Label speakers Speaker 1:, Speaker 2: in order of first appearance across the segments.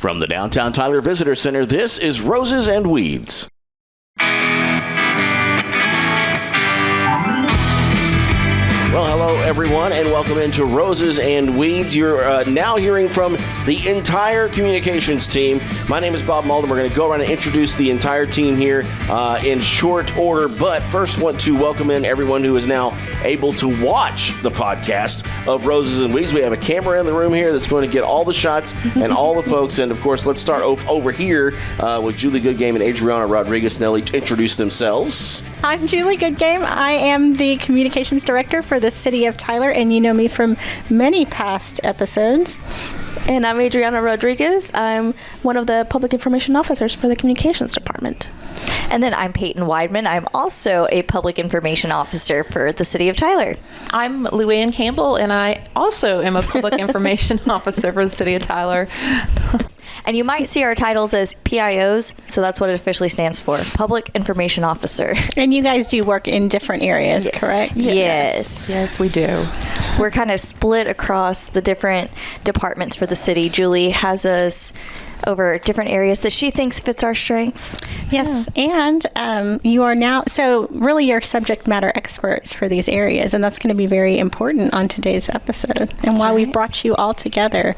Speaker 1: From the Downtown Tyler Visitor Center, this is Roses and Weeds. Well, hello, everyone, and welcome into Roses and Weeds. You're now hearing from the entire communications team. My name is Bob Malden. We're going to go around and introduce the entire team here in short order, but first want to welcome in everyone who is now able to watch the podcast of Roses and Weeds. We have a camera in the room here that's going to get all the shots and all the folks, and of course, let's start over here with Julie Goodgame and Adriana Rodriguez-Nelly to introduce themselves.
Speaker 2: I'm Julie Goodgame. I am the communications director for the City of Tyler, and you know me from many past episodes.
Speaker 3: And I'm Adriana Rodriguez. I'm one of the public information officers for the communications department.
Speaker 4: And then I'm Peyton Weidman. I'm also a public information officer for the City of Tyler.
Speaker 5: I'm Luann Campbell, and I also am a public information officer for the City of Tyler.
Speaker 4: And you might see our titles as PIOs, so that's what it officially stands for, Public Information Officer.
Speaker 2: And you guys do work in different areas, correct?
Speaker 4: Yes.
Speaker 5: Yes, we do.
Speaker 4: We're kind of split across the different departments for the city. Julie has us over different areas that she thinks fits our strengths.
Speaker 2: Yes, and you are now, so really you're subject matter experts for these areas, and that's going to be very important on today's episode and why we've brought you all together,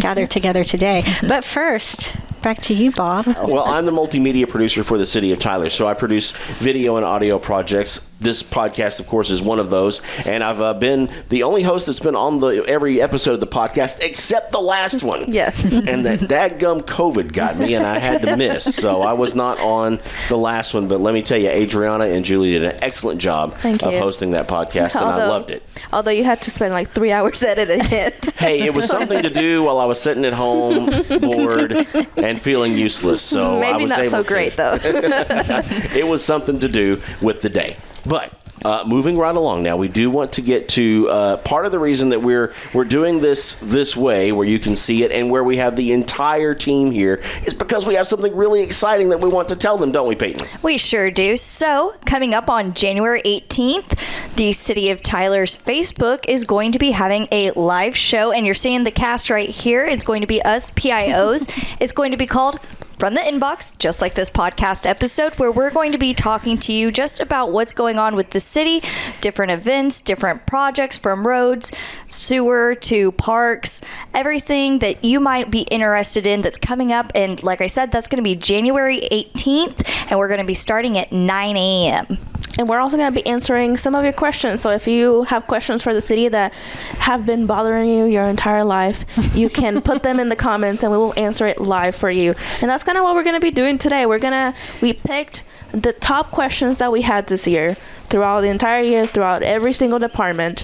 Speaker 2: gathered together today. But first, back to you, Bob.
Speaker 1: Well, I'm the multimedia producer for the City of Tyler, so I produce video and audio projects. This podcast, of course, is one of those, and I've been the only host that's been on every episode of the podcast except the last one.
Speaker 3: Yes.
Speaker 1: And that dadgum COVID got me, and I had to miss, so I was not on the last one. But let me tell you, Adriana and Julie did an excellent job of hosting that podcast, and I loved it.
Speaker 3: Although you had to spend like 3 hours editing it.
Speaker 1: Hey, it was something to do while I was sitting at home, bored, and feeling useless. So
Speaker 3: Maybe
Speaker 1: I was
Speaker 3: not
Speaker 1: able
Speaker 3: so
Speaker 1: to.
Speaker 3: great, though.
Speaker 1: It was something to do with the day. But moving right along now, we do want to get to part of the reason that we're doing this way, where you can see it and where we have the entire team here, is because we have something really exciting that we want to tell them, don't we, Peyton?
Speaker 4: We sure do. So, coming up on January 18th, the City of Tyler's Facebook is going to be having a live show, and you're seeing the cast right here. It's going to be us, PIOs. It's going to be called From the Inbox, just like this podcast episode, where we're going to be talking to you just about what's going on with the city, different events, different projects, from roads, sewer to parks, everything that you might be interested in that's coming up. And like I said, that's going to be January 18th, and we're going to be starting at 9 a.m.
Speaker 3: And we're also going to be answering some of your questions. So if you have questions for the city that have been bothering you your entire life, you can put them in the comments and we will answer it live for you. And that's kind of what we're going to be doing today. We picked the top questions that we had this year, throughout the entire year, throughout every single department,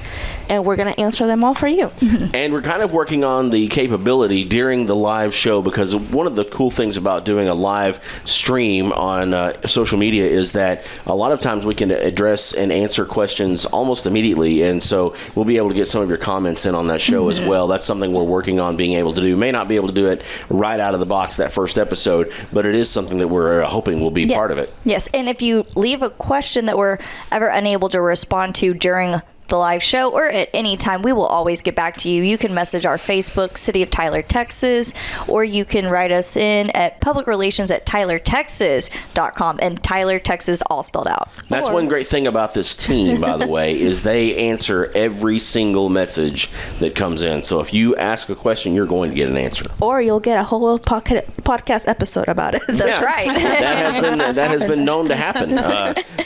Speaker 3: and we're going to answer them all for you.
Speaker 1: And we're kind of working on the capability during the live show, because one of the cool things about doing a live stream on social media is that a lot of times we can address and answer questions almost immediately, and so we'll be able to get some of your comments in on that show as well. That's something we're working on being able to do. May not be able to do it right out of the box that first episode, but it is something that we're hoping will be part of it.
Speaker 4: Yes, and if you leave a question that we're ever unable to respond to during the live show or at any time, we will always get back to you. You can message our Facebook, City of Tyler, Texas, or you can write us in at publicrelations@tylertexas.com, and Tyler, Texas, all spelled out.
Speaker 1: That's one great thing about this team, by the way, is they answer every single message that comes in. So if you ask a question, you're going to get an answer.
Speaker 3: Or you'll get a whole podcast episode about it.
Speaker 4: That's right.
Speaker 1: That has been known to happen.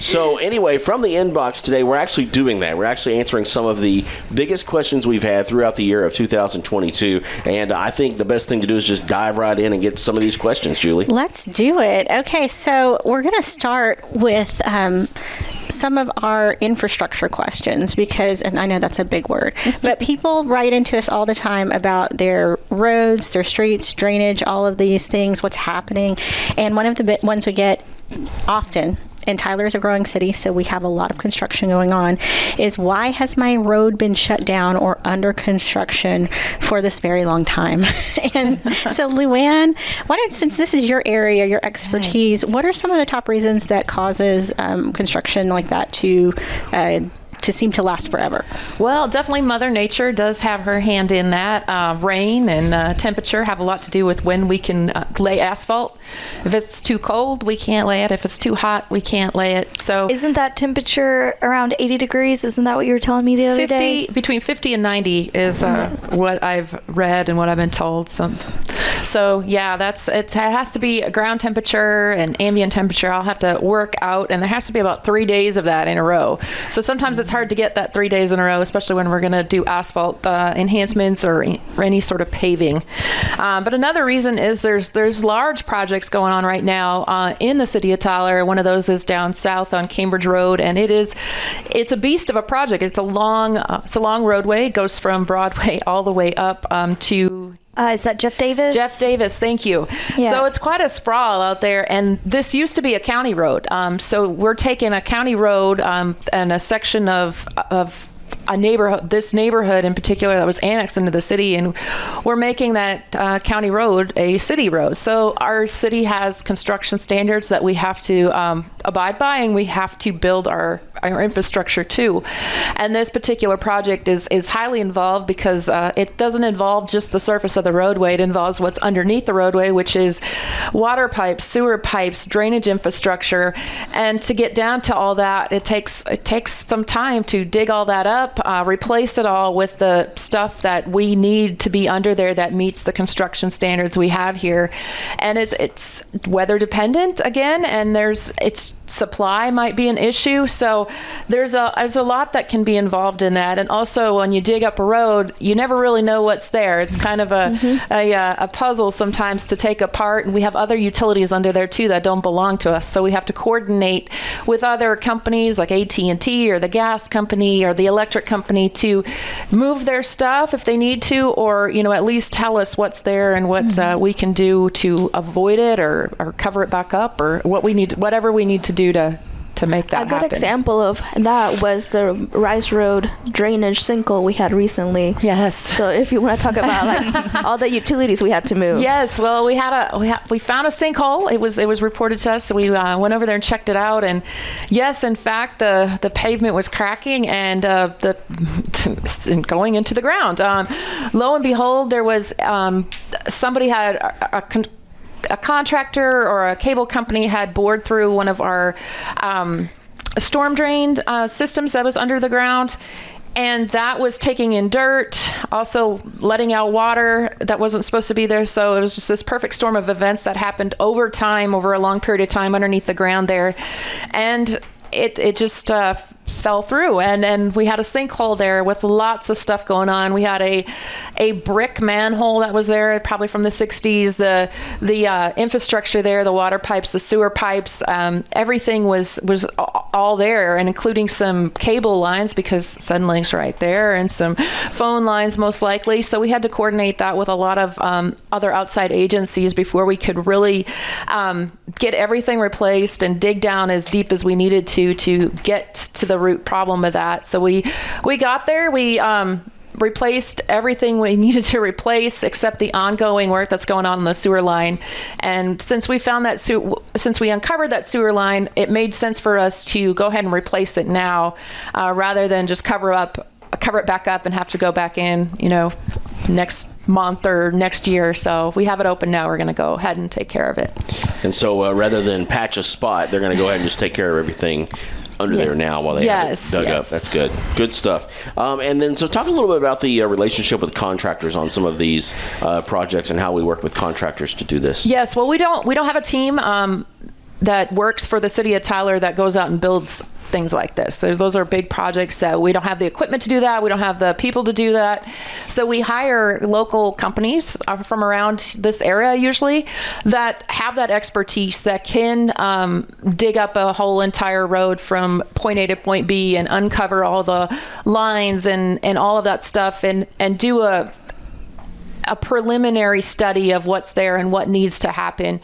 Speaker 1: So anyway, from the inbox today, we're actually doing that. We're actually answering some of the biggest questions we've had throughout the year of 2022. And I think the best thing to do is just dive right in and get some of these questions, Julie.
Speaker 2: Let's do it. Okay, so we're going to start with some of our infrastructure questions, because, and I know that's a big word, but people write into us all the time about their roads, their streets, drainage, all of these things, what's happening. And one of the ones we get often, and Tyler is a growing city, so we have a lot of construction going on, is why has my road been shut down or under construction for this very long time? And so, Luann, since this is your area, your expertise, what are some of the top reasons that causes construction like that to seem to last forever?
Speaker 5: Well, definitely Mother Nature does have her hand in that. Rain and temperature have a lot to do with when we can lay asphalt. If it's too cold, we can't lay it. If it's too hot, we can't lay it. So
Speaker 4: Isn't that temperature around 80 degrees? Isn't that what you were telling me the other day?
Speaker 5: between 50 and 90 is what I've read and what I've been told. So yeah, it has to be a ground temperature and ambient temperature. I'll have to work out, and there has to be about 3 days of that in a row. So sometimes it's hard to get that 3 days in a row, especially when we're going to do asphalt enhancements or any sort of paving. But another reason is there's large projects going on right now in the city of Tyler. One of those is down south on Cambridge Road, and it's a beast of a project. It's a long roadway. It goes from Broadway all the way up to
Speaker 4: Is that Jeff Davis?
Speaker 5: Jeff Davis, thank you.
Speaker 4: Yeah.
Speaker 5: So it's quite a sprawl out there, and this used to be a county road. So we're taking a county road and a section of a neighborhood, this neighborhood in particular that was annexed into the city, and we're making that county road a city road. So our city has construction standards that we have to abide by, and we have to build our infrastructure too. And this particular project is highly involved because it doesn't involve just the surface of the roadway. It involves what's underneath the roadway, which is water pipes, sewer pipes, drainage infrastructure. And to get down to all that, it takes some time to dig all that up, replace it all with the stuff that we need to be under there that meets the construction standards we have here. And it's weather dependent again, and its supply might be an issue. So there's a lot that can be involved in that. And also when you dig up a road, you never really know what's there. It's kind of a puzzle sometimes to take apart, and we have other utilities under there too that don't belong to us. So we have to coordinate with other companies like AT&T or the gas company or the electric company to move their stuff if they need to, or at least tell us what's there and what we can do to avoid it or cover it back up, or whatever we need to do to make that happen.
Speaker 3: A good example of that was the Rice Road drainage sinkhole we had recently.
Speaker 5: Yes.
Speaker 3: So if you want to talk about like all the utilities we had to move.
Speaker 5: Yes. Well, we found a sinkhole. It was reported to us, so we went over there and checked it out. And yes, in fact, the pavement was cracking and going into the ground. Lo and behold, there was somebody had a contractor or a cable company had bored through one of our storm drained systems that was under the ground, and that was taking in dirt, also letting out water that wasn't supposed to be there. So it was just this perfect storm of events that happened over a long period of time underneath the ground there, and it just fell through, and we had a sinkhole there with lots of stuff going on. We had a brick manhole that was there probably from the 60s. The infrastructure there, the water pipes, the sewer pipes, everything was all there, and including some cable lines because Suddenlink's right there, and some phone lines most likely. So we had to coordinate that with a lot of other outside agencies before we could really get everything replaced and dig down as deep as we needed to get to the root problem of that. So we got there. We replaced everything we needed to replace except the ongoing work that's going on the sewer line. And since we uncovered that sewer line, it made sense for us to go ahead and replace it now, rather than just cover it back up and have to go back in, next month or next year. So if we have it open now, we're going to go ahead and take care of it.
Speaker 1: And so rather than patch a spot, they're going to go ahead and just take care of everything under there now while they have it dug up. That's good. Good stuff. And then, so talk a little bit about the relationship with contractors on some of these projects and how we work with contractors to do this.
Speaker 5: Yes. Well, we don't have a team that works for the city of Tyler that goes out and builds things like this. Those are big projects that we don't have the equipment to do that. We don't have the people to do that. So we hire local companies from around this area usually that have that expertise that can dig up a whole entire road from point A to point B and uncover all the lines and all of that stuff and do a preliminary study of what's there and what needs to happen.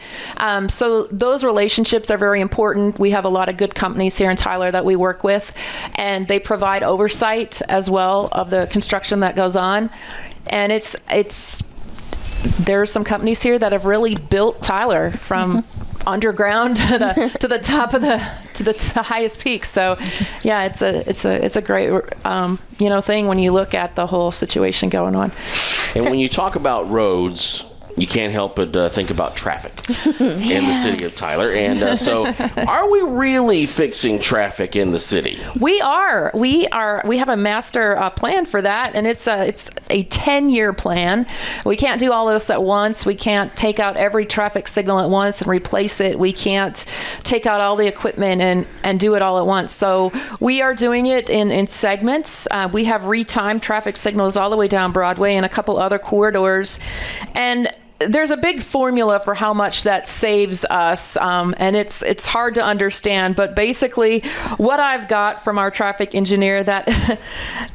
Speaker 5: So those relationships are very important. We have a lot of good companies here in Tyler that we work with, and they provide oversight as well of the construction that goes on. And there are some companies here that have really built Tyler from underground to the top of the highest peak. So yeah, it's a great thing when you look at the whole situation going on.
Speaker 1: And when you talk about roads, you can't help but think about traffic in the city of Tyler. And so are we really fixing traffic in the city?
Speaker 5: We are. We have a master plan for that, and it's a 10-year plan. We can't do all this at once. We can't take out every traffic signal at once and replace it. We can't take out all the equipment and do it all at once. So we are doing it in segments. We have retimed traffic signals all the way down Broadway and a couple other corridors. And there's a big formula for how much that saves us, and it's hard to understand. But basically, what I've got from our traffic engineer, that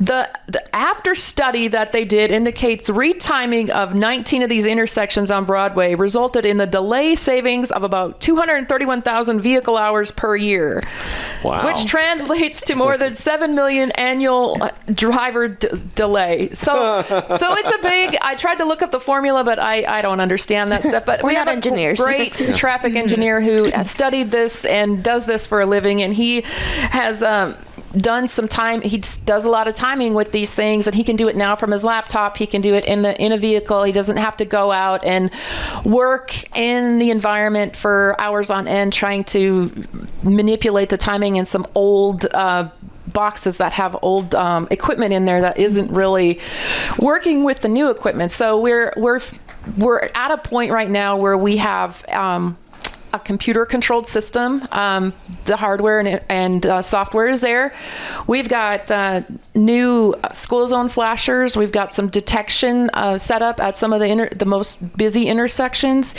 Speaker 5: the after study that they did indicates retiming of 19 of these intersections on Broadway resulted in the delay savings of about 231,000 vehicle hours per year,
Speaker 1: Wow.
Speaker 5: which translates to more than 7 million annual driver delay. So it's a big. I tried to look up the formula, but I don't understand that stuff. But we have
Speaker 3: not engineers.
Speaker 5: a great traffic engineer who has studied this and does this for a living, and he has done some time. He does a lot of timing with these things, and he can do it now from his laptop. He can do it in a vehicle. He doesn't have to go out and work in the environment for hours on end trying to manipulate the timing in some old boxes that have old equipment in there that isn't really working with the new equipment. So we're at a point right now where we have a computer-controlled system. The hardware and software is there. We've got new school zone flashers. We've got some detection set up at some of the most busy intersections.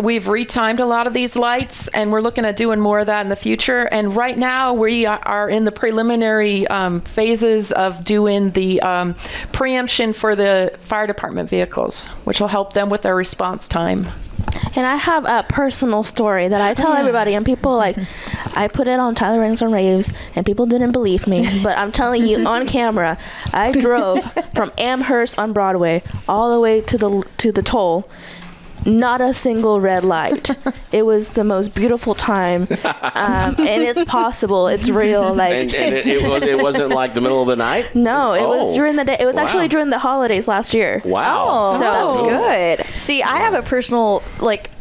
Speaker 5: We've retimed a lot of these lights, and we're looking at doing more of that in the future. And right now, we are in the preliminary phases of doing the preemption for the fire department vehicles, which will help them with their response time.
Speaker 3: And I have a personal story that I tell everybody, and people I put it on Tyler Rings and Raves, and people didn't believe me, but I'm telling you on camera, I drove from Amherst on Broadway all the way to the toll. Not a single red light. It was the most beautiful time, and it's possible. It's real.
Speaker 1: And it wasn't like the middle of the night?
Speaker 3: No, it was during the day. It was actually during the holidays last year.
Speaker 1: Wow.
Speaker 4: Oh, that's good. See, I have a personal,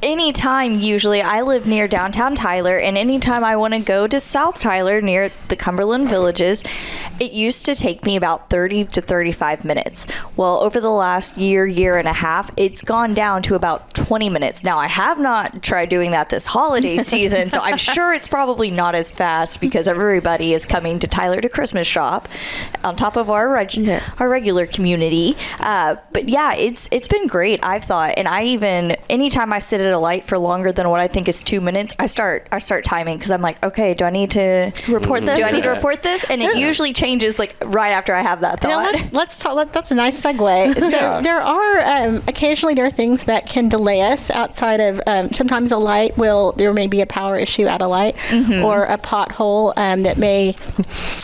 Speaker 4: anytime usually I live near downtown Tyler, and anytime I want to go to South Tyler near the Cumberland Villages, it used to take me about 30 to 35 minutes. Well, over the last year and a half, it's gone down to about 20 minutes. Now, I have not tried doing that this holiday season, so I'm sure it's probably not as fast because everybody is coming to Tyler to Christmas shop on top of our regular community. But yeah, it's been great, I've thought. And anytime I sit at a light for longer than what I think is 2 minutes, I start timing because I'm like, okay, do I need to report this? Do I need to report this? And it usually changes right after I have that thought.
Speaker 2: Let's talk. That's a nice segue. So there are occasionally there are things that can delay us outside of sometimes there may be a power issue at a light or a pothole that may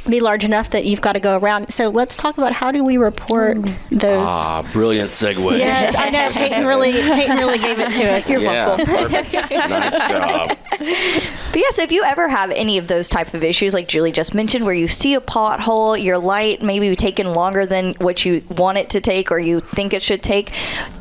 Speaker 2: be large enough that you've got to go around. So let's talk about how do we report those.
Speaker 1: Brilliant segue.
Speaker 2: Yes, I know. Peyton really gave it to it.
Speaker 4: You're welcome.
Speaker 1: Perfect. Nice job.
Speaker 4: But yes, if you ever have any of those type of issues like Julie just mentioned, where you see a pothole, your light maybe taken longer than what you want it to take or you think it should take,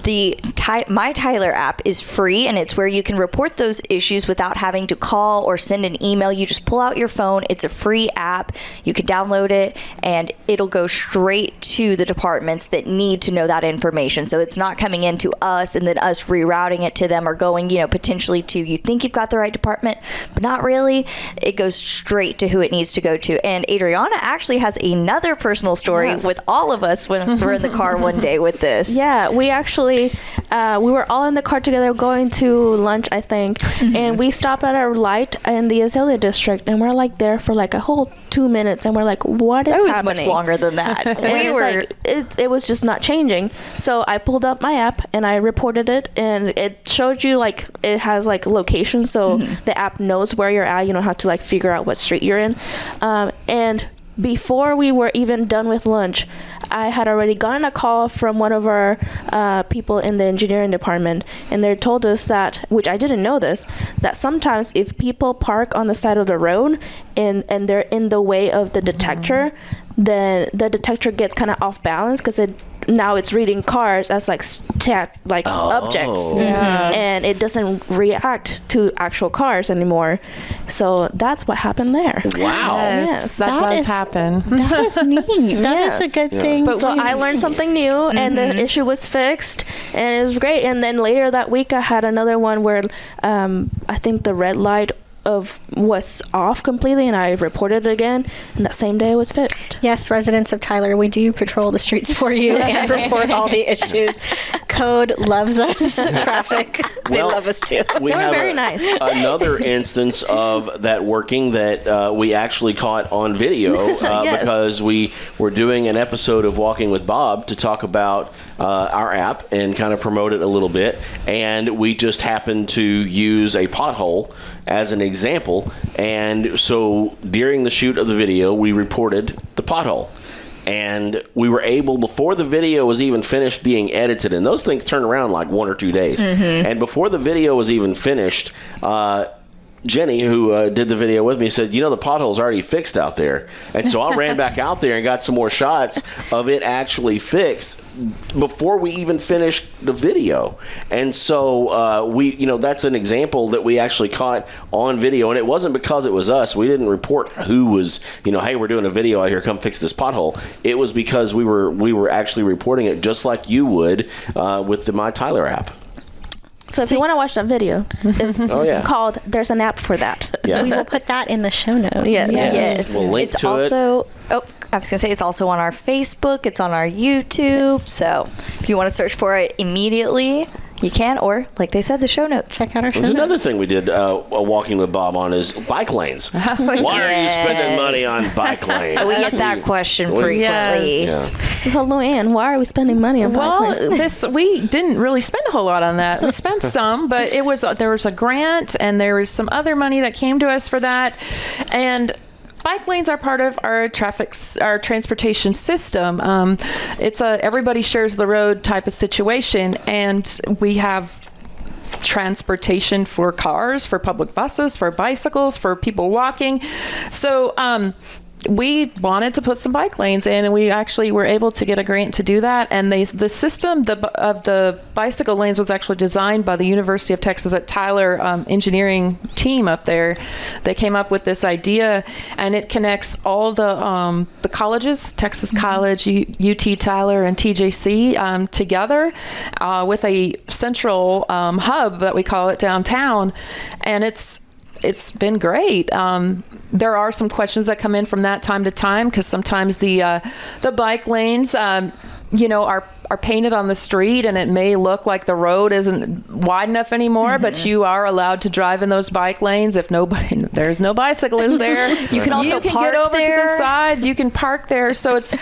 Speaker 4: the My Tyler app is free, and it's where you can report those issues without having to call or send an email. You just pull out your phone. It's a free app. You can download it, and it'll go straight to the departments that need to know that information. So it's not coming into us and then us rerouting it to them or going, potentially to, you think you've got the right department, but not really. It goes straight to who it needs to go to. And Adriana actually has another personal story with all of us when we're in the car one day with this.
Speaker 3: Yeah, we actually, we were all in the car together going to lunch, I think, and we stopped at our light in the Azalea district, and we're there for a whole 2 minutes, and we're like, what is happening?
Speaker 4: It was much longer than that.
Speaker 3: It was just not changing. So I pulled up my app and I reported it, and it showed you it has location, so the app knows where you're at. You don't have to figure out what street you're in, and before we were even done with lunch, I had already gotten a call from one of our people in the engineering department, and they told us that, which I didn't know this, that sometimes if people park on the side of the road and they're in the way of the detector, then the detector gets kind of off balance because now it's reading cars as objects, and it doesn't react to actual cars anymore. So that's what happened there.
Speaker 1: Wow.
Speaker 5: Yes, that does happen.
Speaker 2: That is neat. That is a good thing.
Speaker 3: But so I learned something new, and the issue was fixed, and it was great. And then later that week, I had another one where I think the red light was off completely, and I reported it again, and that same day it was fixed.
Speaker 2: Yes, residents of Tyler, we do patrol the streets for you and report all the issues. Code loves us. Traffic, they love us too.
Speaker 1: We have
Speaker 3: very nice.
Speaker 1: Another instance of that working that we actually caught on video because we were doing an episode of Walking with Bob to talk about our app and kind of promote it a little bit, and we just happened to use a pothole as an example, and so during the shoot of the video we reported the pothole, and we were able, before the video was even finished being edited, and those things turn around like 1 or 2 days, and before the video was even finished, Jenny, who did the video with me, said, the pothole's already fixed out there. And so I ran back out there and got some more shots of it actually fixed before we even finished the video. And so that's an example that we actually caught on video. And it wasn't because it was us. We didn't report who was, hey, we're doing a video out here, come fix this pothole. It was because we were actually reporting it just like you would with the My Tyler app.
Speaker 3: So if you want to watch that video, it's called There's an App for That.
Speaker 1: Yeah.
Speaker 2: We will put that in the show notes.
Speaker 3: Yes.
Speaker 1: We'll link
Speaker 4: It's
Speaker 1: to
Speaker 4: also, I was going to say, it's also on our Facebook. It's on our YouTube. So if you want to search for it immediately, you can, or like they said, the show notes.
Speaker 2: Check out our show
Speaker 1: There's
Speaker 2: notes.
Speaker 1: another thing we did Walking with Bob on is bike lanes. Why are you spending money on bike lanes?
Speaker 4: We get that question frequently.
Speaker 5: Yes.
Speaker 3: So Luann, why are we spending money on bike lanes?
Speaker 5: We didn't really spend a whole lot on that. We spent some, but there was a grant, and there was some other money that came to us for that, and bike lanes are part of our transportation system. It's a everybody shares the road type of situation, and we have transportation for cars, for public buses, for bicycles, for people walking. So we wanted to put some bike lanes in, and we actually were able to get a grant to do that. And the system of the bicycle lanes was actually designed by the University of Texas at Tyler engineering team up there. They came up with this idea, and it connects all the colleges, Texas College, UT Tyler, and TJC together with a central hub that we call it downtown, and it's been great. There are some questions that come in from that time to time, because sometimes the bike lanes, are painted on the street, and it may look like the road isn't wide enough anymore, but you are allowed to drive in those bike lanes if there's no bicyclist there.
Speaker 4: You can also park
Speaker 5: get over
Speaker 4: there.
Speaker 5: to the side. You can park there. So it's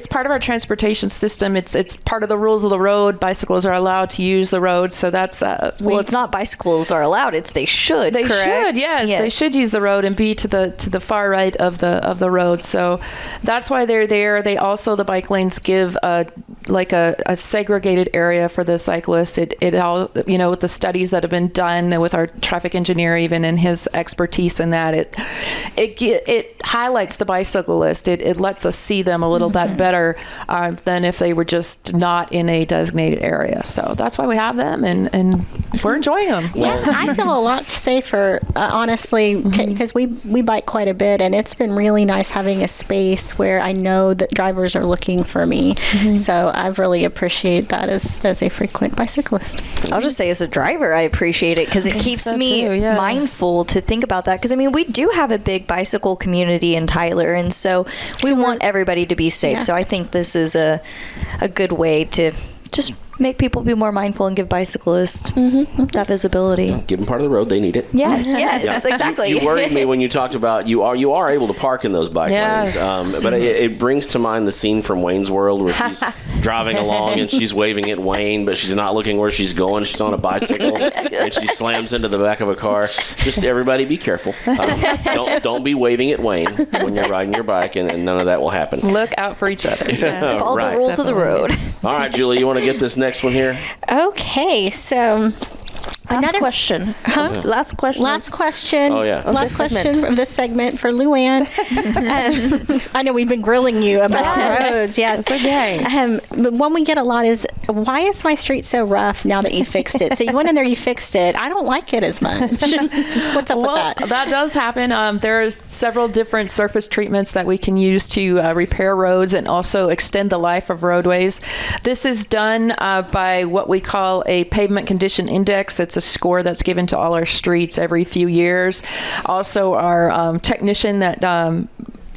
Speaker 5: part of our transportation system. It's part of the rules of the road. Bicycles are allowed to use the road, so that's
Speaker 4: it's not bicycles are allowed. It's they should.
Speaker 5: They
Speaker 4: correct?
Speaker 5: should, yes. They should use the road and be to the far right of the road. So that's why they're there. They also, the bike lanes give a segregated area for the cyclist. It all, with the studies that have been done with our traffic engineer, even in his expertise in that, it highlights the bicyclist. It lets us see them a little bit better than if they were just not in a designated area. So that's why we have them, and we're enjoying them.
Speaker 2: Yeah, I feel a lot safer, honestly, because we bike quite a bit, and it's been really nice having a space where I know that drivers are looking for me. So I really appreciate that as a frequent bicyclist.
Speaker 4: I'll just say, as a driver, I appreciate it because it keeps me mindful to think about that. Because we do have a big bicycle community in Tyler, and so we want everybody to be safe. So I think this is a good way to just make people be more mindful and give bicyclists that visibility.
Speaker 1: Give them part of the road. They need it.
Speaker 4: Yes, exactly.
Speaker 1: You worried me when you talked about you are able to park in those bike
Speaker 5: Yes.
Speaker 1: lanes. But it brings to mind the scene from Wayne's World where she's driving along and she's waving at Wayne, but she's not looking where she's going. She's on a bicycle and she slams into the back of a car. Just everybody be careful. Don't be waving at Wayne when you're riding your bike, and none of that will happen.
Speaker 5: Look out for each other.
Speaker 4: Follow
Speaker 1: Right.
Speaker 4: the rules of the road.
Speaker 1: All right, Julie, you want to get this next one here?
Speaker 2: Okay, so
Speaker 3: Last question. Last question.
Speaker 2: last question.
Speaker 1: Oh, yeah.
Speaker 2: Last
Speaker 3: this
Speaker 2: question of this segment for Luann. I know we've been grilling you about roads. Yes.
Speaker 5: That's okay.
Speaker 2: But one we get a lot is, why is my street so rough now that you fixed it? So you went in there, you fixed it. I don't like it as much. What's up with
Speaker 5: Well,
Speaker 2: that?
Speaker 5: does happen. There's several different surface treatments that we can use to repair roads and also extend the life of roadways. This is done by what we call a pavement condition index. It's a score that's given to all our streets every few years. Also, our technician that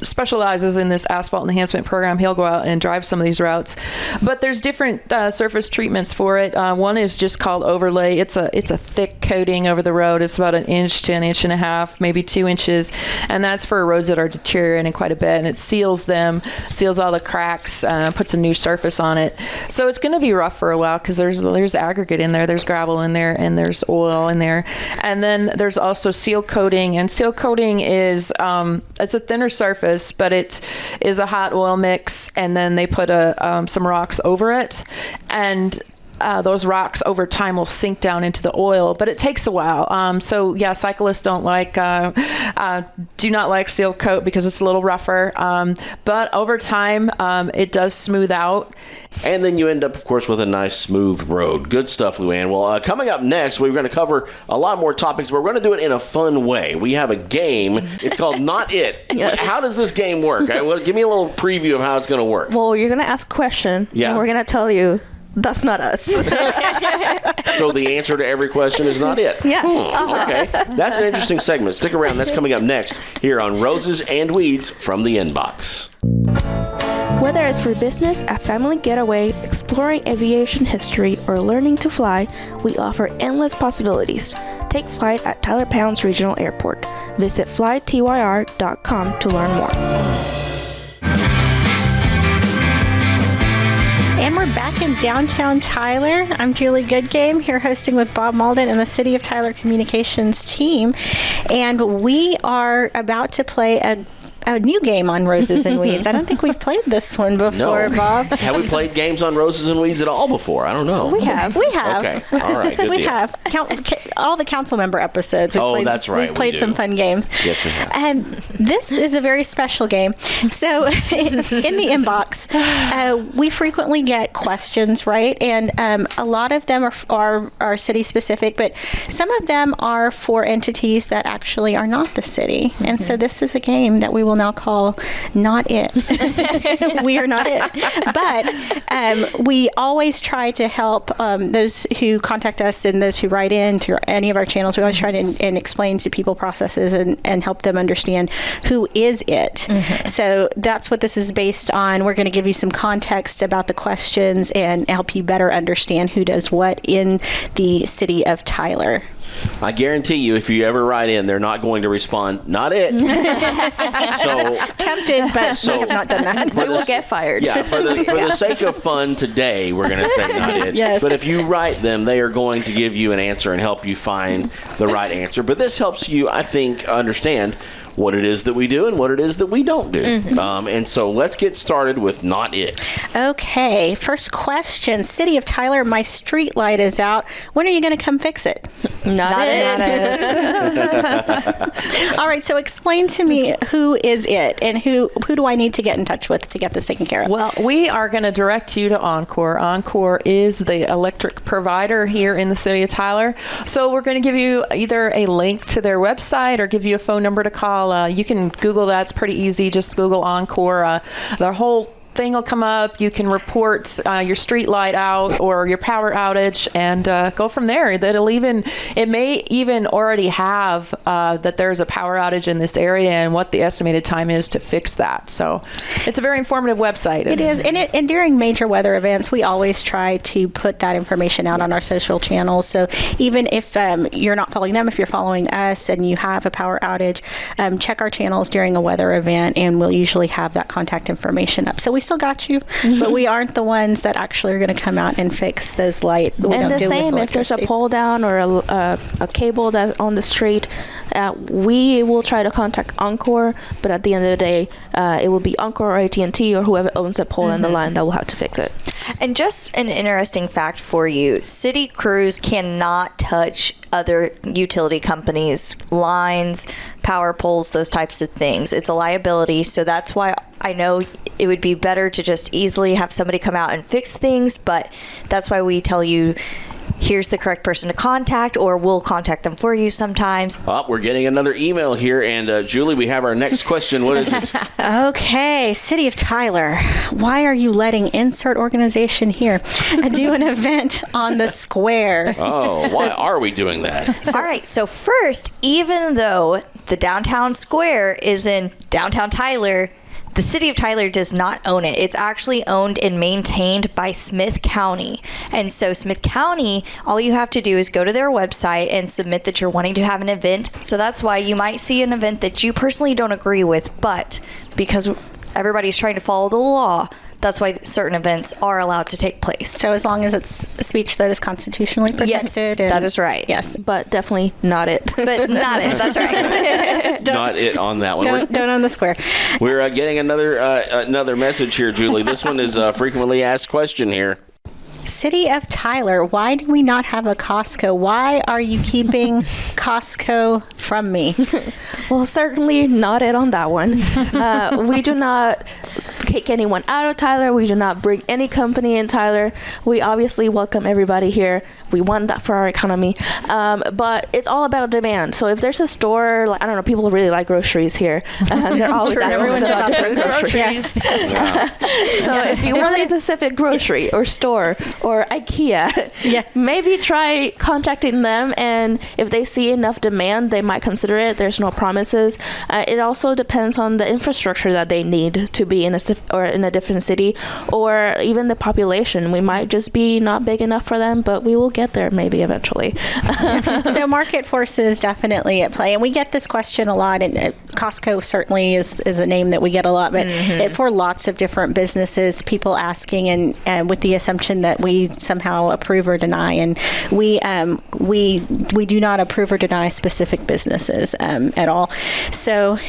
Speaker 5: specializes in this asphalt enhancement program, he'll go out and drive some of these routes. But there's different surface treatments for it. One is just called overlay. It's a thick coating over the road. It's about 1 inch to 1.5 inches, maybe 2 inches, and that's for roads that are deteriorating quite a bit. And it seals them, seals all the cracks, puts a new surface on it. So it's going to be rough for a while because there's aggregate in there, there's gravel in there, and there's oil in there. And then there's also seal coating, and seal coating is it's a thinner surface, but it is a hot oil mix, and then they put some rocks over it, and those rocks over time will sink down into the oil, but it takes a while. So yeah, cyclists do not like seal coat because it's a little rougher. But over time, it does smooth out.
Speaker 1: And then you end up, of course, with a nice, smooth road. Good stuff, Luann. Well, coming up next, we're going to cover a lot more topics, but we're going to do it in a fun way. We have a game. It's called Not It.
Speaker 3: Yes.
Speaker 1: How does this game work? Well, give me a little preview of how it's going to work.
Speaker 3: Well, you're going to ask a question.
Speaker 1: Yeah.
Speaker 3: And we're going to tell you, that's not us.
Speaker 1: So the answer to every question is not it.
Speaker 3: Yeah.
Speaker 1: Okay. That's an interesting segment. Stick around. That's coming up next here on Roses and Weeds from the Inbox.
Speaker 3: Whether it's for business, a family getaway, exploring aviation history, or learning to fly, we offer endless possibilities. Take flight at Tyler Pounds Regional Airport. Visit flytyr.com to learn more.
Speaker 2: And we're back in downtown Tyler. I'm Julie Goodgame, here hosting with Bob Malden and the City of Tyler Communications team. And we are about to play a new game on Roses and Weeds. I don't think we've played this one before,
Speaker 1: No.
Speaker 2: Bob.
Speaker 1: Have we played games on Roses and Weeds at all before? I don't know.
Speaker 2: We have.
Speaker 1: Okay. All right. Good
Speaker 2: We
Speaker 1: deal.
Speaker 2: have. All the council member episodes. We've played,
Speaker 1: that's right,
Speaker 2: We've played
Speaker 1: we
Speaker 2: some
Speaker 1: do.
Speaker 2: fun games.
Speaker 1: Yes, we have.
Speaker 2: And this is a very special game. So in the inbox, we frequently get questions, right? And a lot of them are city specific, but some of them are for entities that actually are not the city. And so this is a game that we will now call Not It. We are not it. But we always try to help those who contact us and those who write in through any of our channels. We always try to and explain to people processes and help them understand who is it. So that's what this is based on. We're going to give you some context about the questions and help you better understand who does what in the city of Tyler.
Speaker 1: I guarantee you, if you ever write in, they're not going to respond, not it. So
Speaker 2: Tempted, but we have not done that.
Speaker 1: for
Speaker 4: We will
Speaker 1: the-
Speaker 4: get fired.
Speaker 1: Yeah, for the sake of fun today, we're going to say not it.
Speaker 2: Yes.
Speaker 1: But if you write them, they are going to give you an answer and help you find the right answer. But this helps you, I think, understand what it is that we do and what it is that we don't do. And so let's get started with Not It.
Speaker 2: Okay, first question. City of Tyler, my street light is out. When are you going to come fix it?
Speaker 3: Not it.
Speaker 2: All right, so explain to me who is it and who do I need to get in touch with to get this taken care of?
Speaker 5: Well, we are going to direct you to Encore. Encore is the electric provider here in the city of Tyler. So we're going to give you either a link to their website or give you a phone number to call. You can Google that. It's pretty easy. Just Google Encore. Their whole thing will come up. You can report your street light out or your power outage and go from there. It may even already have that there's a power outage in this area and what the estimated time is to fix that. So it's a very informative website.
Speaker 2: It is. And during major weather events, we always try to put that information out on our social channels. So even if you're not following them, if you're following us and you have a power outage, check our channels during a weather event, and we'll usually have that contact information up. So we still got you, but we aren't the ones that actually are going to come out and fix those lights.
Speaker 3: And the same, if there's a pole down or a cable that's on the street, we will try to contact Encore, but at the end of the day, it will be Encore or AT&T or whoever owns the pole and the line that will have to fix it.
Speaker 4: And just an interesting fact for you, city crews cannot touch other utility companies' lines, power poles, those types of things. It's a liability, so that's why I know it would be better to just easily have somebody come out and fix things, but that's why we tell you here's the correct person to contact, or we'll contact them for you sometimes.
Speaker 1: Oh, we're getting another email here, and Julie, we have our next question. What is it?
Speaker 2: Okay, City of Tyler, why are you letting insert organization here do an event on the square?
Speaker 1: Oh, why are we doing that?
Speaker 4: All right, so first, even though the downtown square is in downtown Tyler, the city of Tyler does not own it. It's actually owned and maintained by Smith County. And so Smith County, all you have to do is go to their website and submit that you're wanting to have an event. So that's why you might see an event that you personally don't agree with, but because everybody's trying to follow the law, that's why certain events are allowed to take place.
Speaker 2: So as long as it's speech that is constitutionally protected.
Speaker 4: Yes, that is right.
Speaker 2: Yes.
Speaker 3: But definitely not it.
Speaker 4: But not it. That's right.
Speaker 1: Not it on that one.
Speaker 2: Don't on the square.
Speaker 1: We're getting another message here, Julie. This one is a frequently asked question here.
Speaker 2: City of Tyler, why do we not have a Costco? Why are you keeping Costco from me?
Speaker 3: Well, certainly not it on that one. We do not kick anyone out of Tyler. We do not bring any company in Tyler. We obviously welcome everybody here. We want that for our economy. But it's all about demand. So if there's a store, like, I don't know, people really like groceries here. They're always asking
Speaker 2: everyone's
Speaker 3: about
Speaker 2: about
Speaker 3: different groceries. So if you want a specific grocery or store or IKEA, maybe try contacting them, and if they see enough demand, they might consider it. There's no promises. It also depends on the infrastructure that they need to be in a different city, or even the population. We might just be not big enough for them, but we will get there maybe eventually.
Speaker 2: So market forces definitely at play, and we get this question a lot, and Costco certainly is a name that we get a lot, but for lots of different businesses, people asking and with the assumption that we somehow approve or deny, and we do not approve or deny specific businesses at all. So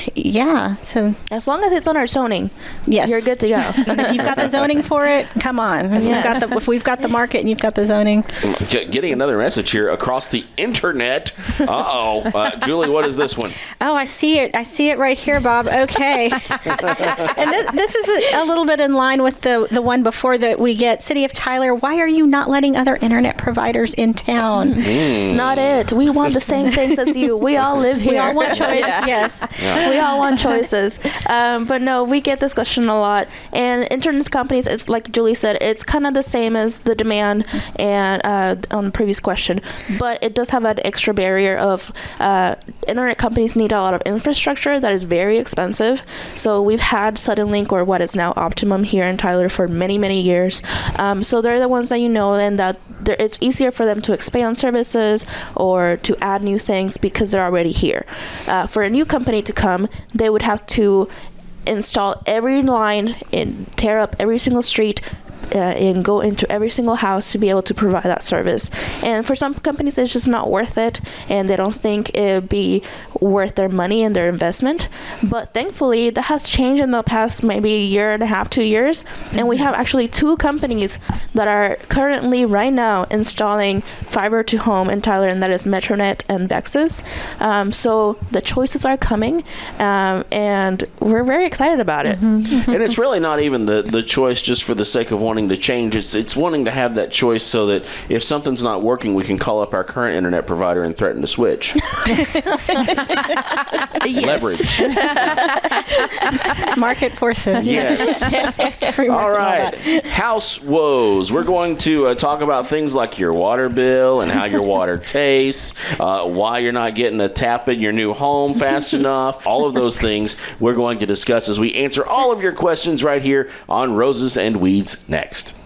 Speaker 3: As long as it's on our zoning,
Speaker 2: yes,
Speaker 3: you're good to go.
Speaker 2: If you've got the zoning for it, come on. If we've got the market and you've got the zoning.
Speaker 1: Getting another message here across the internet. Julie, what is this one?
Speaker 2: Oh, I see it. I see it right here, Bob. Okay. And this is a little bit in line with the one before that we get. City of Tyler, why are you not letting other internet providers in town?
Speaker 3: Not it. We want the same things as you. We all live here.
Speaker 2: We all want choice. Yes.
Speaker 3: We all want choices. But no, we get this question a lot. And internet companies, it's like Julie said, it's kind of the same as the demand and on the previous question. But it does have an extra barrier of internet companies need a lot of infrastructure that is very expensive. So we've had Suddenlink, or what is now Optimum, here in Tyler for many, many years. So they're the ones that and that it's easier for them to expand services or to add new things because they're already here. For a new company to come, they would have to install every line and tear up every single street and go into every single house to be able to provide that service. And for some companies, it's just not worth it, and they don't think it would be worth their money and their investment. But thankfully, that has changed in the past maybe a year and a half, 2 years, and we have actually 2 companies that are currently right now installing fiber to home in Tyler, and that is Metronet and Vexus. So the choices are coming, and we're very excited about it.
Speaker 1: And it's really not even the choice just for the sake of wanting wanting to change. It's wanting to have that choice so that if something's not working, we can call up our current internet provider and threaten to switch. Leverage.
Speaker 2: Market forces.
Speaker 1: Yes. All right. House woes. We're going to talk about things like your water bill and how your water tastes, why you're not getting a tap in your new home fast enough. All of those things we're going to discuss as we answer all of your questions right here on Roses and Weeds next.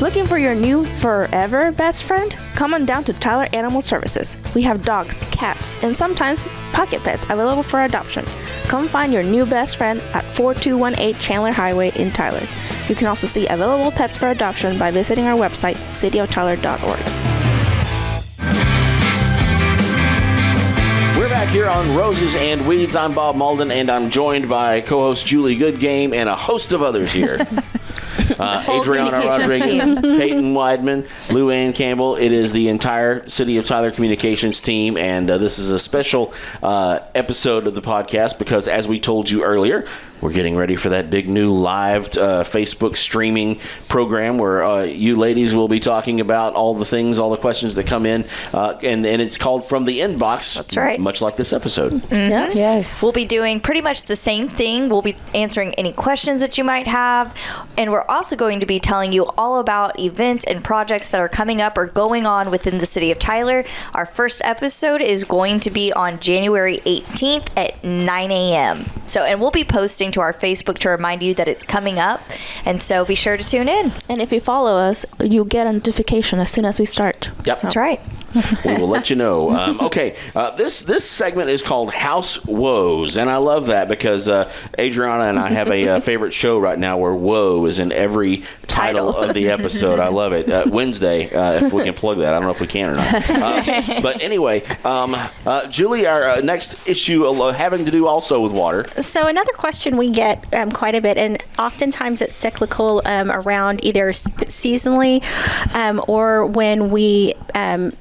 Speaker 3: Looking for your new forever best friend? Come on down to Tyler Animal Services. We have dogs, cats, and sometimes pocket pets available for adoption. Come find your new best friend at 4218 Chandler Highway in Tyler. You can also see available pets for adoption by visiting our website, cityoftyler.org.
Speaker 1: We're back here on Roses and Weeds. I'm Bob Malden, and I'm joined by co-host Julie Goodgame and a host of others here. Adriana Rodriguez, Peyton Weidman, Lou Ann Campbell. It is the entire City of Tyler Communications team, and this is a special episode of the podcast because, as we told you earlier, we're getting ready for that big new live Facebook streaming program where you ladies will be talking about all the things, all the questions that come in, and it's called From the Inbox.
Speaker 4: That's right.
Speaker 1: Much like this episode.
Speaker 3: Yes.
Speaker 5: Yes.
Speaker 4: We'll be doing pretty much the same thing. We'll be answering any questions that you might have. And we're also going to be telling you all about events and projects that are coming up or going on within the City of Tyler. Our first episode is going to be on January 18th at 9 a.m. And we'll be posting to our Facebook to remind you that it's coming up. And so be sure to tune in.
Speaker 3: And if you follow us, you'll get a notification as soon as we start.
Speaker 1: Yep.
Speaker 4: That's right.
Speaker 1: We will let you know. This segment is called House Woes, and I love that because Adriana and I have a favorite show right now where woe is in every title of the episode. I love it. Wednesday, if we can plug that. I don't know if we can or not. But anyway, Julie, our next issue having to do also with water.
Speaker 2: So another question we get quite a bit, and oftentimes it's cyclical around either seasonally or when we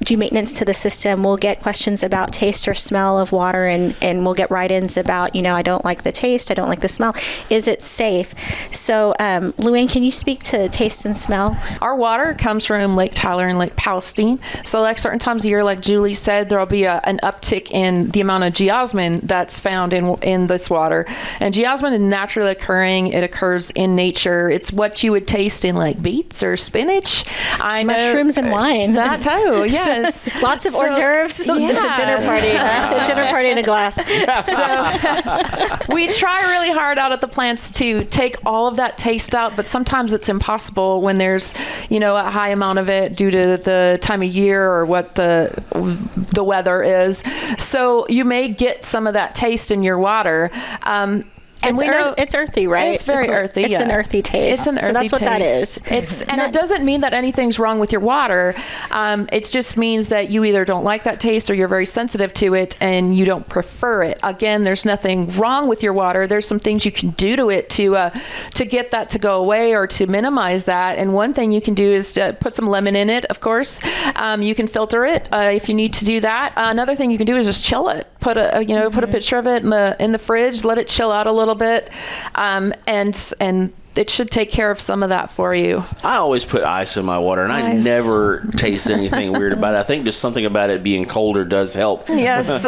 Speaker 2: do maintenance to the system, we'll get questions about taste or smell of water, and we'll get write-ins about, I don't like the taste, I don't like the smell. Is it safe? So, Luann, can you speak to taste and smell?
Speaker 5: Our water comes from Lake Tyler and Lake Palestine. So like certain times of year, like Julie said, there'll be an uptick in the amount of geosmin that's found in this water. And geosmin is naturally occurring. It occurs in nature. It's what you would taste in like beets or spinach. I know
Speaker 2: Mushrooms and wine.
Speaker 5: That too, yes.
Speaker 2: Lots of hors d'oeuvres.
Speaker 5: Yeah.
Speaker 2: It's a dinner party. A dinner party in a glass.
Speaker 5: So we try really hard out at the plants to take all of that taste out, but sometimes it's impossible when there's, a high amount of it due to the time of year or what the weather is. So you may get some of that taste in your water. And
Speaker 2: it's earthy, right?
Speaker 5: It's very earthy.
Speaker 2: It's an earthy taste.
Speaker 5: It's an earthy
Speaker 2: so that's what that is.
Speaker 5: It doesn't mean that anything's wrong with your water. It just means that you either don't like that taste or you're very sensitive to it and you don't prefer it. Again, there's nothing wrong with your water. There's some things you can do to it to get that to go away or to minimize that. And one thing you can do is put some lemon in it. Of course, you can filter it if you need to do that. Another thing you can do is just chill it. Put a picture of it in the fridge. Let it chill out a little bit, and it should take care of some of that for you.
Speaker 1: I always put ice in my water, and I never taste anything weird about it. I think just something about it being colder does help.
Speaker 5: Yes.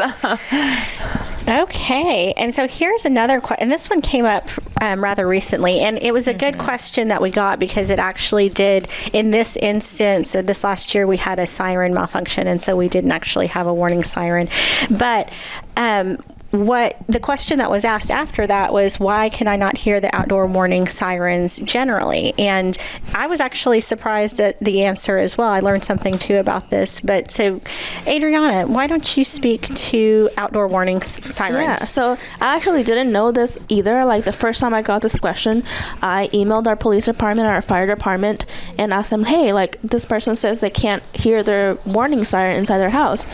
Speaker 2: Okay, and so here's another question, and this one came up rather recently, and it was a good question that we got because it actually did, in this instance, this last year we had a siren malfunction, and so we didn't actually have a warning siren. But what the question that was asked after that was, why can I not hear the outdoor warning sirens generally? And I was actually surprised at the answer as well. I learned something too about this. But so, Adriana, why don't you speak to outdoor warning sirens?
Speaker 3: Yeah, so I actually didn't know this either. Like the first time I got this question, I emailed our police department, our fire department, and asked them, hey, like this person says they can't hear their warning siren inside their house.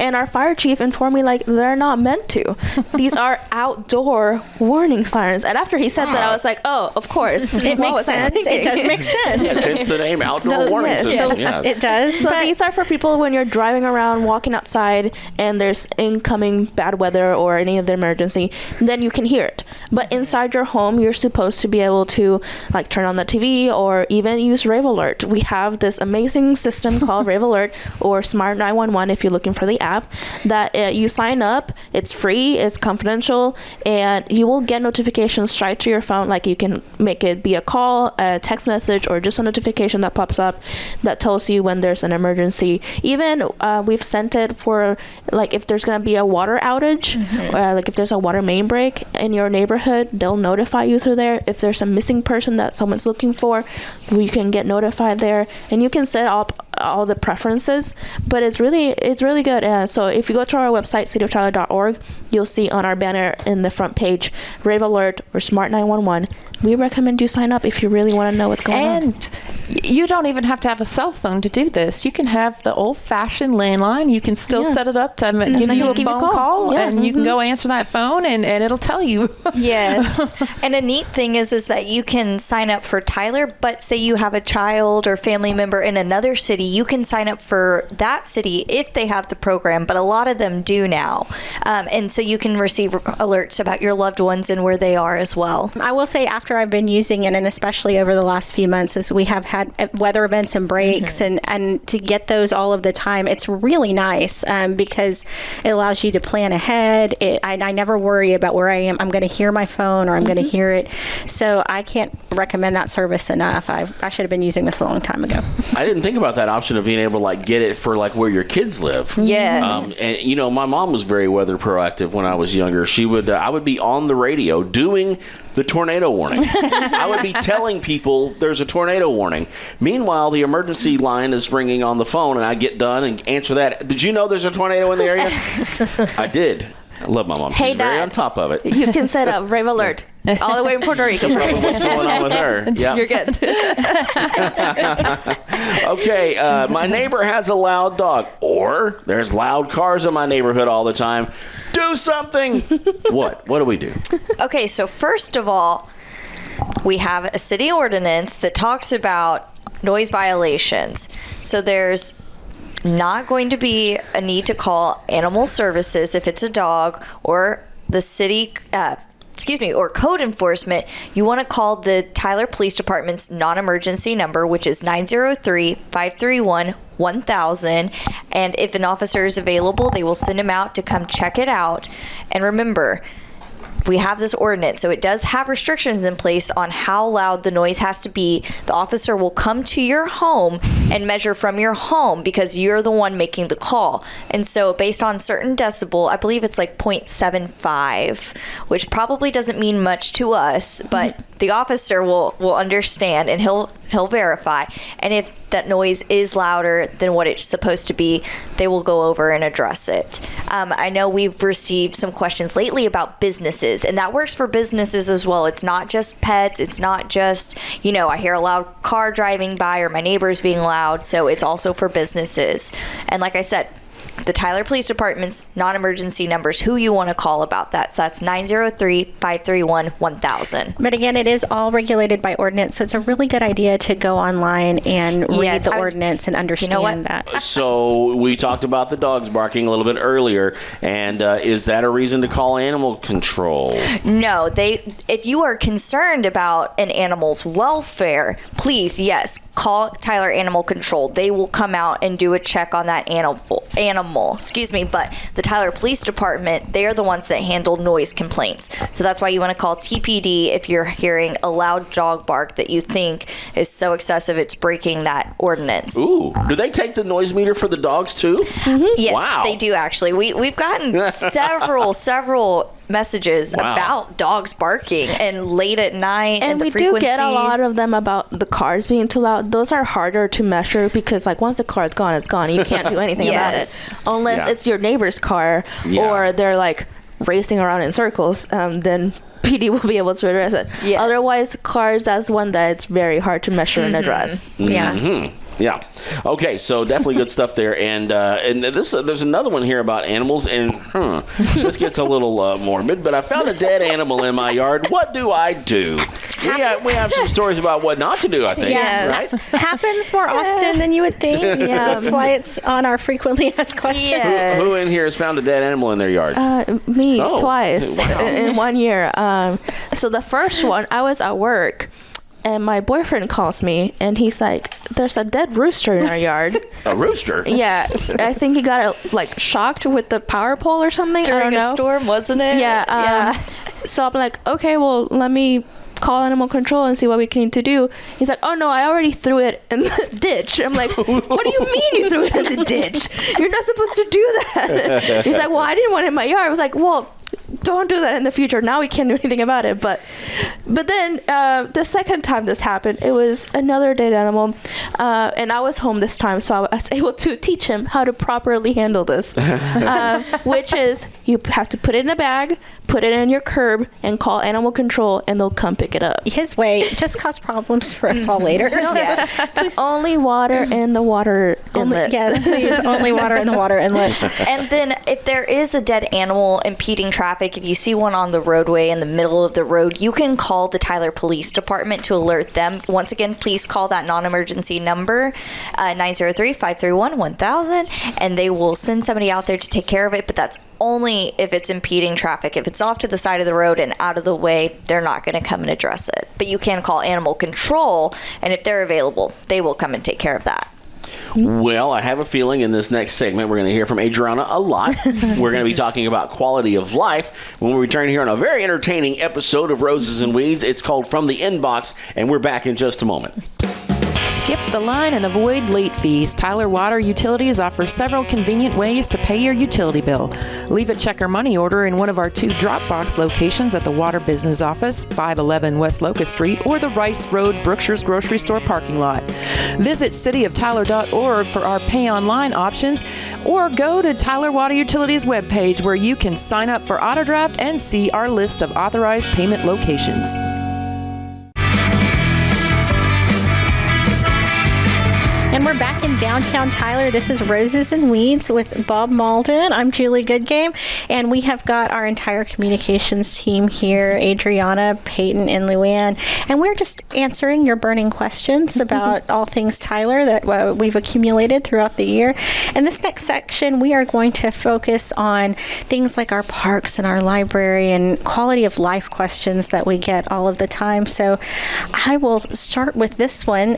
Speaker 3: And our fire chief informed me like they're not meant to. These are outdoor warning sirens. And after he said that, I was like, oh, of course.
Speaker 2: It makes sense. It does make sense.
Speaker 1: Yes, hence the name Outdoor Warning System. Yeah.
Speaker 2: It does.
Speaker 3: So
Speaker 2: but
Speaker 3: these are for people when you're driving around, walking outside, and there's incoming bad weather or any of the emergency, then you can hear it. But inside your home, you're supposed to be able to like turn on the TV or even use Rave Alert. We have this amazing system called Rave Alert or Smart 911 if you're looking for the app that you sign up. It's free, it's confidential, and you will get notifications straight to your phone. Like you can make it be a call, a text message, or just a notification that pops up that tells you when there's an emergency. Even we've sent it for like if there's going to be a water outage, like if there's a water main break in your neighborhood, they'll notify you through there. If there's a missing person that someone's looking for, we can get notified there, and you can set up all the preferences. But it's really good. So if you go to our website cityoftyler.org, you'll see on our banner in the front page Rave Alert or Smart 911. We recommend you sign up if you really want to know what's going on.
Speaker 5: And you don't even have to have a cell phone to do this. You can have the old-fashioned landline. You can still set it up to give you a phone call, and you can go answer that phone, and it'll tell you.
Speaker 4: Yes. And a neat thing is that you can sign up for Tyler, but say you have a child or family member in another city, you can sign up for that city if they have the program, but a lot of them do now. And so you can receive alerts about your loved ones and where they are as well.
Speaker 2: I will say after I've been using it, and especially over the last few months, as we have had weather events and breaks, and to get those all of the time, it's really nice because it allows you to plan ahead. I never worry about where I am. I'm going to hear my phone or I'm going to hear it. So I can't recommend that service enough. I should have been using this a long time ago.
Speaker 1: I didn't think about that option of being able to like get it for like where your kids live.
Speaker 4: Yes.
Speaker 1: And you know, my mom was very weather proactive when I was younger. She would, I would be on the radio doing the tornado warning. I would be telling people there's a tornado warning. Meanwhile, the emergency line is ringing on the phone, and I get done and answer that. Did you know there's a tornado in the area? I did. I love my mom. She's very on top of it.
Speaker 3: You can set up Rave Alert all the way in Puerto Rico.
Speaker 1: What's going on with her? Yep.
Speaker 3: You're good.
Speaker 1: Okay, my neighbor has a loud dog, or there's loud cars in my neighborhood all the time. Do something. What do we do?
Speaker 4: Okay, so first of all, we have a city ordinance that talks about noise violations. So there's not going to be a need to call animal services if it's a dog, or the city, or code enforcement. You want to call the Tyler Police Department's non-emergency number, which is 903-531-1000. And if an officer is available, they will send him out to come check it out. And remember, we have this ordinance, so it does have restrictions in place on how loud the noise has to be. The officer will come to your home and measure from your home because you're the one making the call. And so based on certain decibel, I believe it's like 0.75, which probably doesn't mean much to us, but the officer will understand, and he'll verify. And if that noise is louder than what it's supposed to be, they will go over and address it. I know we've received some questions lately about businesses, and that works for businesses as well. It's not just pets. It's not just, I hear a loud car driving by or my neighbor's being loud. So it's also for businesses. And like I said, the Tyler Police Department's non-emergency numbers, who you want to call about that. So that's 903-531-1000.
Speaker 2: But again, it is all regulated by ordinance, so it's a really good idea to go online and read the ordinance and understand that.
Speaker 1: So we talked about the dogs barking a little bit earlier, and is that a reason to call animal control?
Speaker 4: No, if you are concerned about an animal's welfare, please, yes, call Tyler Animal Control. They will come out and do a check on that animal. But the Tyler Police Department, they are the ones that handle noise complaints. So that's why you want to call TPD if you're hearing a loud dog bark that you think is so excessive it's breaking that ordinance.
Speaker 1: Ooh, do they take the noise meter for the dogs too?
Speaker 4: Mm-hmm. Yes,
Speaker 1: wow.
Speaker 4: They do actually. We've gotten several messages about dogs barking and late at night and the frequency.
Speaker 3: We do get a lot of them about the cars being too loud. Those are harder to measure because once the car is gone, it's gone. You can't do anything about it unless it's your neighbor's car or they're racing around in circles. Then PD will be able to address it. Yes. Otherwise, cars, that's one that it's very hard to measure and address.
Speaker 2: Yeah.
Speaker 1: Yeah. Okay, so definitely good stuff there. And there's another one here about animals, and this gets a little morbid, but I found a dead animal in my yard. What do I do? We have some stories about what not to do, I think.
Speaker 2: Yes.
Speaker 1: Right?
Speaker 2: Happens more often than you would think. Yeah, that's why it's on our frequently asked questions.
Speaker 3: Yes.
Speaker 1: Who in here has found a dead animal in their yard?
Speaker 3: Me
Speaker 1: Oh,
Speaker 3: twice
Speaker 1: wow.
Speaker 3: in 1 year. So the first one, I was at work, and my boyfriend calls me, and he's like, "There's a dead rooster in our yard."
Speaker 1: A rooster?
Speaker 3: Yeah, I think he got shocked with the power pole or something. I
Speaker 4: During
Speaker 3: don't
Speaker 4: a
Speaker 3: know.
Speaker 4: storm, wasn't it?
Speaker 3: Yeah. So I'm like, okay, well, let me call animal control and see what we can need to do. He's like, oh no, I already threw it in the ditch. I'm like, what do you mean you threw it in the ditch? You're not supposed to do that. He's like, well, I didn't want it in my yard. I was like, well, don't do that in the future. Now we can't do anything about it. But then the second time this happened, it was another dead animal, and I was home this time, so I was able to teach him how to properly handle this, which is you have to put it in a bag, put it in your curb, and call animal control, and they'll come pick it up.
Speaker 2: His way just caused problems for us all later.
Speaker 3: Yes. Only water in the water inlets.
Speaker 2: Yes, please. Only water in the water inlets.
Speaker 4: And then if there is a dead animal impeding traffic, if you see one on the roadway in the middle of the road, you can call the Tyler Police Department to alert them. Once again, please call that non-emergency number, 903-531-1000, and they will send somebody out there to take care of it. But that's only if it's impeding traffic. If it's off to the side of the road and out of the way, they're not going to come and address it. But you can call animal control, and if they're available, they will come and take care of that.
Speaker 1: Well, I have a feeling in this next segment we're going to hear from Adriana a lot. We're going to be talking about quality of life when we return here on a very entertaining episode of Roses and Weeds. It's called From the Inbox, and we're back in just a moment.
Speaker 5: Skip the line and avoid late fees. Tyler Water Utilities offers several convenient ways to pay your utility bill. Leave a check or money order in one of our 2 Dropbox locations at the Water Business Office, 511 West Locust Street, or the Rice Road Brookshire's Grocery Store parking lot. Visit cityoftyler.org for our pay online options, or go to Tyler Water Utilities webpage where you can sign up for AutoDraft and see our list of authorized payment locations.
Speaker 2: And we're back in downtown Tyler. This is Roses and Weeds with Bob Malden. I'm Julie Goodgame, and we have got our entire communications team here, Adriana, Peyton, and Luann. And we're just answering your burning questions about all things Tyler that we've accumulated throughout the year. In this next section, we are going to focus on things like our parks and our library and quality of life questions that we get all of the time. So I will start with this one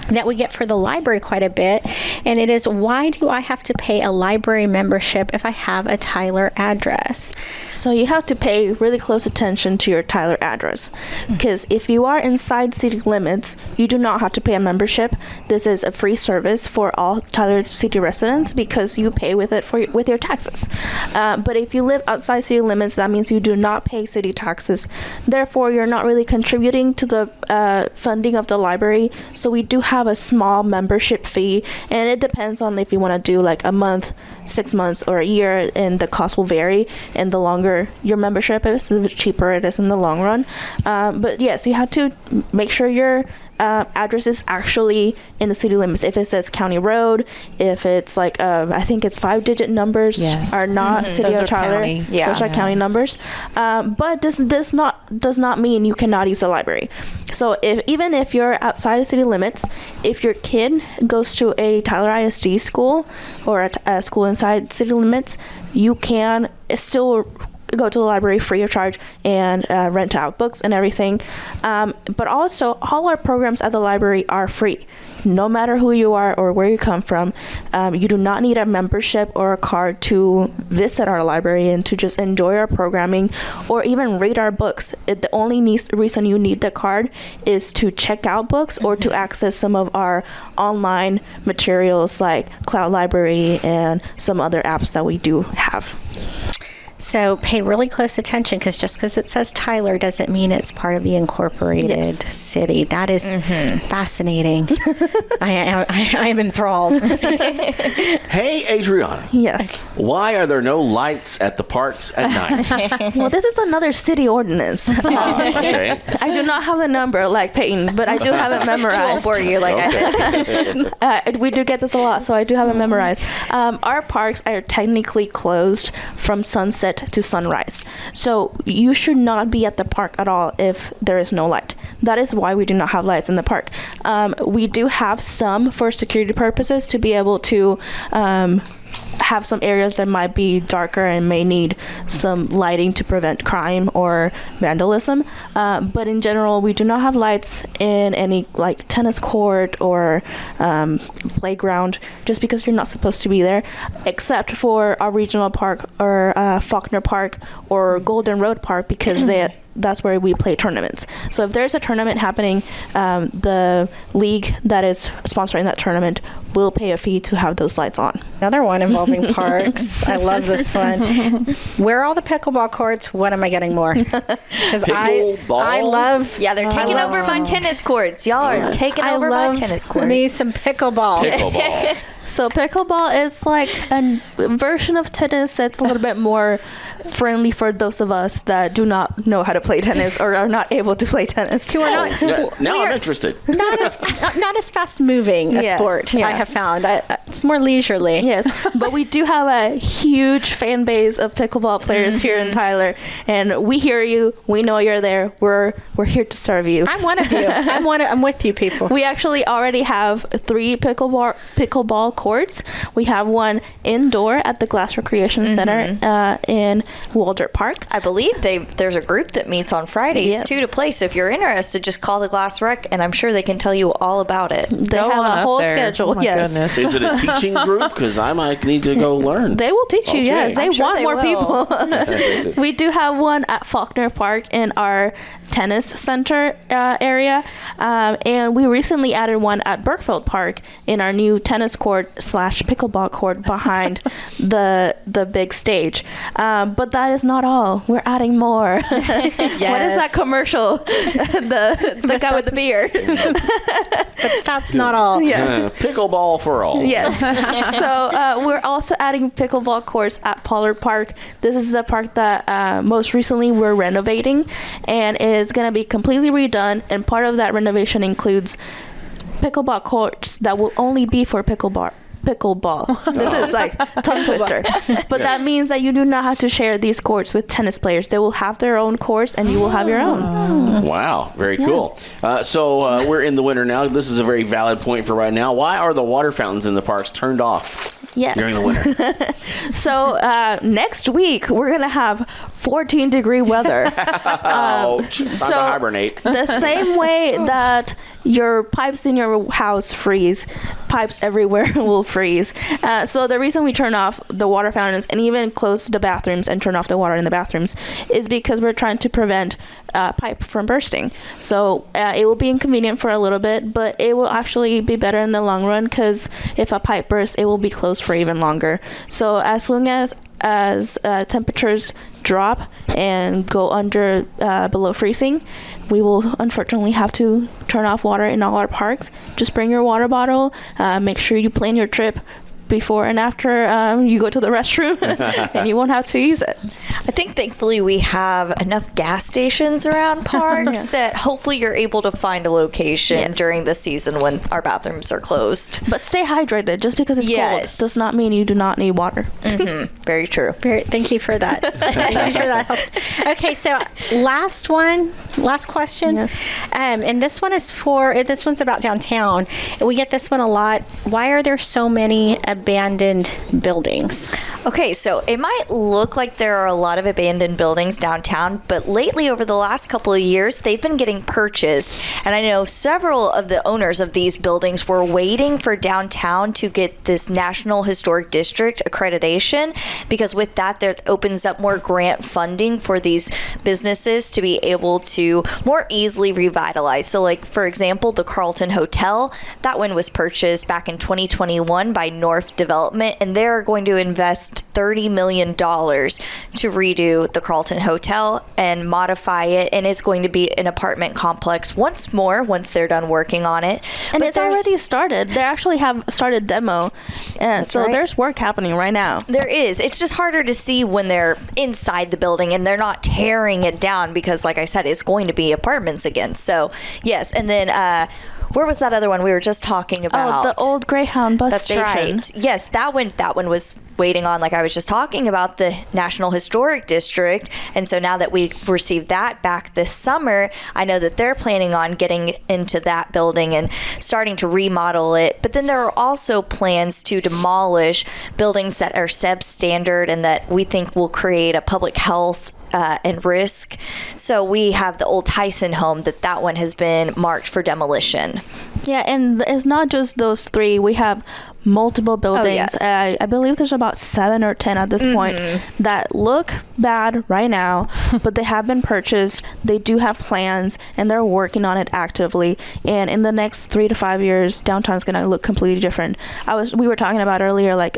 Speaker 2: that we get for the library quite a bit, and it is, why do I have to pay a library membership if I have a Tyler address?
Speaker 3: So you have to pay really close attention to your Tyler address, because if you are inside city limits, you do not have to pay a membership. This is a free service for all Tyler city residents because you pay with it with your taxes. But if you live outside city limits, that means you do not pay city taxes. Therefore, you're not really contributing to the funding of the library. So we do have a small membership fee, and it depends on if you want to do like a month, 6 months, or a year, and the cost will vary. And the longer your membership is, the cheaper it is in the long run. But yes, you have to make sure your address is actually in the city limits. If it says county road, if it's like I think it's 5-digit numbers are not city
Speaker 5: Those
Speaker 3: of
Speaker 5: are
Speaker 3: Tyler.
Speaker 5: county.
Speaker 4: Yeah.
Speaker 3: Those are county numbers. But this does not mean you cannot use the library. So even if you're outside of city limits, if your kid goes to a Tyler ISD school or a school inside city limits, you can still go to the library free of charge and rent out books and everything. But also, all our programs at the library are free. No matter who you are or where you come from, you do not need a membership or a card to visit our library and to just enjoy our programming or even read our books. The only reason you need the card is to check out books or to access some of our online materials like Cloud Library and some other apps that we do have.
Speaker 2: So pay really close attention, because just because it says Tyler doesn't mean it's part of the incorporated city. That is fascinating. I am enthralled.
Speaker 1: Hey, Adriana.
Speaker 3: Yes.
Speaker 1: Why are there no lights at the parks at night?
Speaker 3: Well, this is another city ordinance.
Speaker 1: Okay.
Speaker 3: I do not have the number like Peyton, but I do have it memorized.
Speaker 4: She won't bore you like I did.
Speaker 3: We do get this a lot, so I do have it memorized. Our parks are technically closed from sunset to sunrise. So you should not be at the park at all if there is no light. That is why we do not have lights in the park. We do have some for security purposes to be able to have some areas that might be darker and may need some lighting to prevent crime or vandalism. But in general, we do not have lights in any like tennis court or playground, just because you're not supposed to be there, except for our regional park or Faulkner Park or Golden Road Park, because that's where we play tournaments. So if there's a tournament happening, the league that is sponsoring that tournament will pay a fee to have those lights on.
Speaker 2: Another one involving parks. I love this one. Where are all the pickleball courts? When am I getting more? Because I love.
Speaker 4: Yeah, they're taking over my tennis courts. Y'all are taking over my tennis courts.
Speaker 2: Me some pickleball.
Speaker 1: Pickleball.
Speaker 3: So pickleball is like a version of tennis that's a little bit more friendly for those of us that do not know how to play tennis or are not able to play tennis.
Speaker 2: Who are not
Speaker 1: Now I'm interested.
Speaker 2: not as fast moving a sport. I have found it's more leisurely.
Speaker 3: Yes, but we do have a huge fan base of pickleball players here in Tyler, and we hear you. We know you're there. We're here to serve you.
Speaker 2: I'm one of you. I'm with you, people.
Speaker 3: We actually already have 3 pickleball courts. We have one indoor at the Glass Recreation Center in Waldrop Park.
Speaker 4: I believe there's a group that meets on Fridays too to play. So if you're interested, just call the Glass Rec, and I'm sure they can tell you all about it.
Speaker 3: They have a whole schedule.
Speaker 5: Oh my goodness.
Speaker 1: Is it a teaching group? Because I might need to go learn.
Speaker 3: They will teach you.
Speaker 1: Okay.
Speaker 3: Yes, they
Speaker 4: I'm sure
Speaker 3: want
Speaker 4: they
Speaker 3: more
Speaker 4: will.
Speaker 3: people. We do have one at Faulkner Park in our tennis center area, and we recently added one at Burkeville Park in our new tennis court / pickleball court behind the big stage. But that is not all. We're adding more. What is that commercial? the guy with the beard.
Speaker 2: But that's not all.
Speaker 1: Pickleball for all.
Speaker 3: Yes. So we're also adding pickleball courts at Pollard Park. This is the park that most recently we're renovating, and is going to be completely redone. And part of that renovation includes pickleball courts that will only be for pickleball. This is like tongue twister. But that means that you do not have to share these courts with tennis players. They will have their own courts, and you will have your own.
Speaker 1: Wow, very cool. So we're in the winter now. This is a very valid point for right now. Why are the water fountains in the parks turned off during the winter?
Speaker 3: So next week we're gonna have 14-degree weather.
Speaker 1: Time to hibernate.
Speaker 3: The same way that your pipes in your house freeze, pipes everywhere will freeze. So the reason we turn off the water fountains and even close the bathrooms and turn off the water in the bathrooms is because we're trying to prevent pipe from bursting. So it will be inconvenient for a little bit, but it will actually be better in the long run, because if a pipe bursts, it will be closed for even longer. So as long as temperatures drop and go under below freezing, we will unfortunately have to turn off water in all our parks. Just bring your water bottle. Make sure you plan your trip before and after you go to the restroom, and you won't have to use it.
Speaker 4: I think thankfully we have enough gas stations around parks that hopefully you're able to find a location during the season when our bathrooms are closed.
Speaker 3: But stay hydrated. Just because it's cold does not mean you do not need water.
Speaker 4: Very true.
Speaker 2: Thank you for that. Thank you for that. Okay, so last question.
Speaker 3: Yes.
Speaker 2: And this one's about downtown. We get this one a lot. Why are there so many abandoned buildings?
Speaker 4: Okay, so it might look like there are a lot of abandoned buildings downtown, but lately over the last couple of years, they've been getting purchased. And I know several of the owners of these buildings were waiting for downtown to get this National Historic District accreditation, because with that, there opens up more grant funding for these businesses to be able to more easily revitalize. So like, for example, the Carlton Hotel, that one was purchased back in 2021 by North Growth Development, and they're going to invest $30 million to redo the Carlton Hotel and modify it, and it's going to be an apartment complex once they're done working on it.
Speaker 3: And
Speaker 4: But
Speaker 3: it's already started. They actually have started demo, and so
Speaker 4: right.
Speaker 3: there's work happening right now.
Speaker 4: There is. It's just harder to see when they're inside the building and they're not tearing it down because, like I said, it's going to be apartments again. So, yes. And then, where was that other one we were just talking about?
Speaker 3: Oh, the old Greyhound bus
Speaker 4: That's
Speaker 3: station.
Speaker 4: right. Yes, that one was waiting on, like I was just talking about, the National Historic District. And so now that we received that back this summer, I know that they're planning on getting into that building and starting to remodel it. But then there are also plans to demolish buildings that are substandard and that we think will create a public health and risk. So we have the old Tyson home that one has been marked for demolition.
Speaker 3: Yeah, and it's not just those three. We have multiple buildings.
Speaker 4: yes.
Speaker 3: I believe there's about 7 or 10 at this point that look bad right now, but they have been purchased. They do have plans, and they're working on it actively. And in the next 3 to 5 years, downtown is going to look completely different. We were talking about earlier, like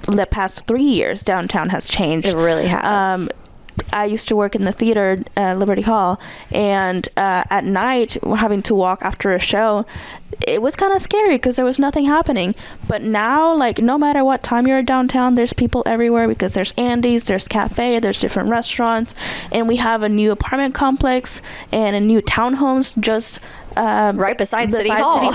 Speaker 3: the past 3 years, downtown has changed.
Speaker 4: It really has.
Speaker 3: I used to work in the theater at Liberty Hall, and at night, having to walk after a show, it was kind of scary because there was nothing happening. But now, like, no matter what time you're downtown, there's people everywhere because there's Andy's, there's cafe, there's different restaurants, and we have a new apartment complex and a new townhomes just
Speaker 4: right beside City Hall.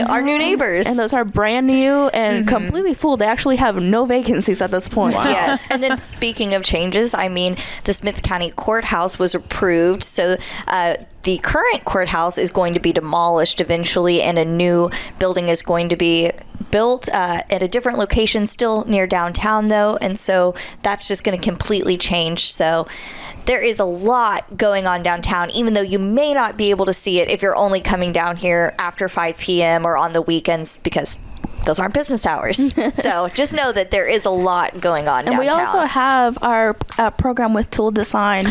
Speaker 4: Our new neighbors.
Speaker 3: And those are brand new and completely full. They actually have no vacancies at this point.
Speaker 1: Wow.
Speaker 4: Yes. And then speaking of changes, I mean, the Smith County Courthouse was approved. So the current courthouse is going to be demolished eventually, and a new building is going to be built at a different location, still near downtown, though. And so that's just going to completely change. So there is a lot going on downtown, even though you may not be able to see it if you're only coming down here after 5 p.m. or on the weekends, because those aren't business hours. So just know that there is a lot going on
Speaker 3: And
Speaker 4: downtown.
Speaker 3: we also have our program with Tool Design.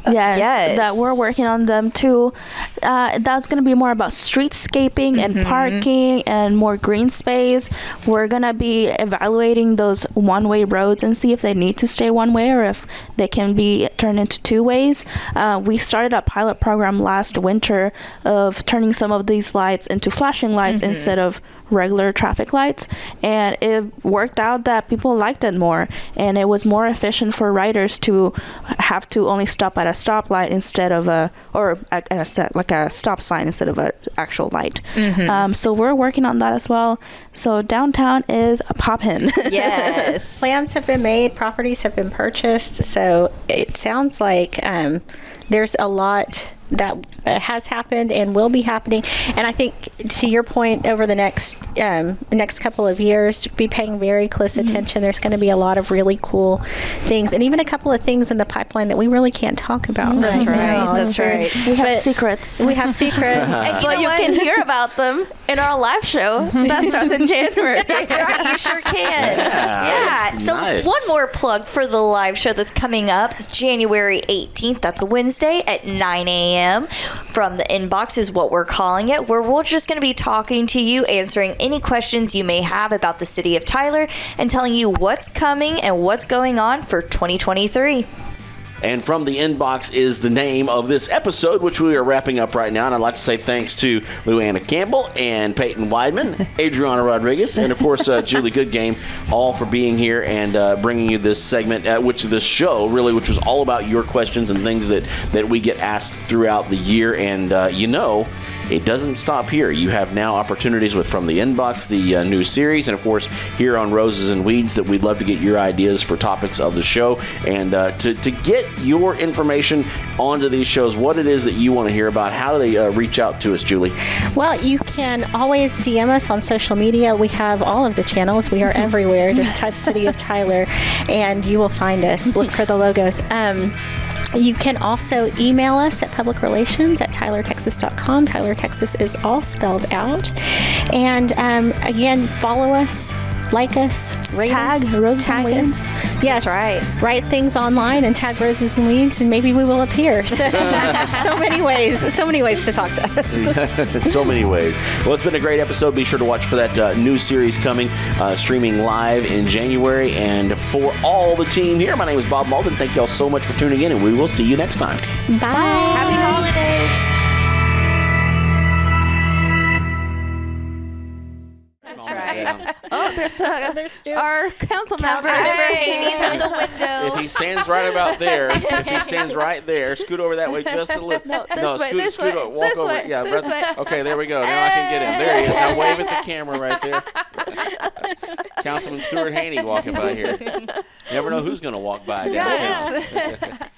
Speaker 3: Yes. That we're working on them too. That's going to be more about streetscaping and parking and more green space. We're going to be evaluating those one-way roads and see if they need to stay one way or if they can be turned into two ways. We started a pilot program last winter of turning some of these lights into flashing lights instead of regular traffic lights, and it worked out that people liked it more, and it was more efficient for riders to have to only stop at a stoplight instead of a stop sign instead of an actual light. So we're working on that as well. So downtown is a poppin'.
Speaker 4: Yes.
Speaker 2: Plans have been made, properties have been purchased, so it sounds like there's a lot that has happened and will be happening. And I think, to your point, over the next couple of years, be paying very close attention. There's going to be a lot of really cool things, and even a couple of things in the pipeline that we really can't talk about.
Speaker 4: That's right.
Speaker 2: now.
Speaker 4: That's right.
Speaker 3: We have secrets.
Speaker 2: We have secrets.
Speaker 4: And
Speaker 3: But you can hear about them in our live show that starts in January.
Speaker 4: That's right, you sure can. Yeah. So
Speaker 1: Nice.
Speaker 4: one more plug for the live show that's coming up January 18th. That's a Wednesday at 9 a.m. From the Inbox is what we're calling it, where we're just going to be talking to you, answering any questions you may have about the city of Tyler, and telling you what's coming and what's going on for 2023.
Speaker 1: And From the Inbox is the name of this episode, which we are wrapping up right now. And I'd like to say thanks to Luanna Campbell and Peyton Weidman, Adriana Rodriguez, and, of course, Julie Goodgame, all for being here and bringing you this segment, this show, really, which was all about your questions and things that we get asked throughout the year. And, it doesn't stop here. You have now opportunities with From the Inbox, the new series, and of course here on Roses and Weeds, that we'd love to get your ideas for topics of the show, and to get your information onto these shows, what it is that you want to hear about. How do they reach out to us, Julie?
Speaker 2: Well, you can always DM us on social media. We have all of the channels. We are everywhere. Just type City of Tyler and you will find us. Look for the logos. You can also email us at publicrelations@tylertexas.com. Tyler, Texas is all spelled out. And again, follow us like us, rate
Speaker 3: Tag
Speaker 2: us,
Speaker 3: Roses and
Speaker 2: tag
Speaker 3: Weeds.
Speaker 2: us. Yes,
Speaker 4: That's right.
Speaker 2: Write things online and tag Roses and Weeds, and maybe we will appear. So, so many ways to talk to us.
Speaker 1: So many ways. Well, it's been a great episode. Be sure to watch for that new series coming, streaming live in January. And for all the team here, my name is Bob Malden. Thank you all so much for tuning in, and we will see you next time.
Speaker 2: Bye.
Speaker 4: Happy holidays. That's right.
Speaker 3: Oh, there's our council member.
Speaker 4: He's at the window.
Speaker 1: If he stands right about there, scoot over that way just a little.
Speaker 3: This way,
Speaker 1: walk
Speaker 3: this
Speaker 1: over.
Speaker 3: way,
Speaker 1: Yeah,
Speaker 3: this
Speaker 1: brother.
Speaker 3: way.
Speaker 1: Okay, there we go. Now I can get him. There he is. Now wave at the camera right there. Councilman Stuart Haney walking by here. You never know who's going to walk by downtown.
Speaker 5: Yes.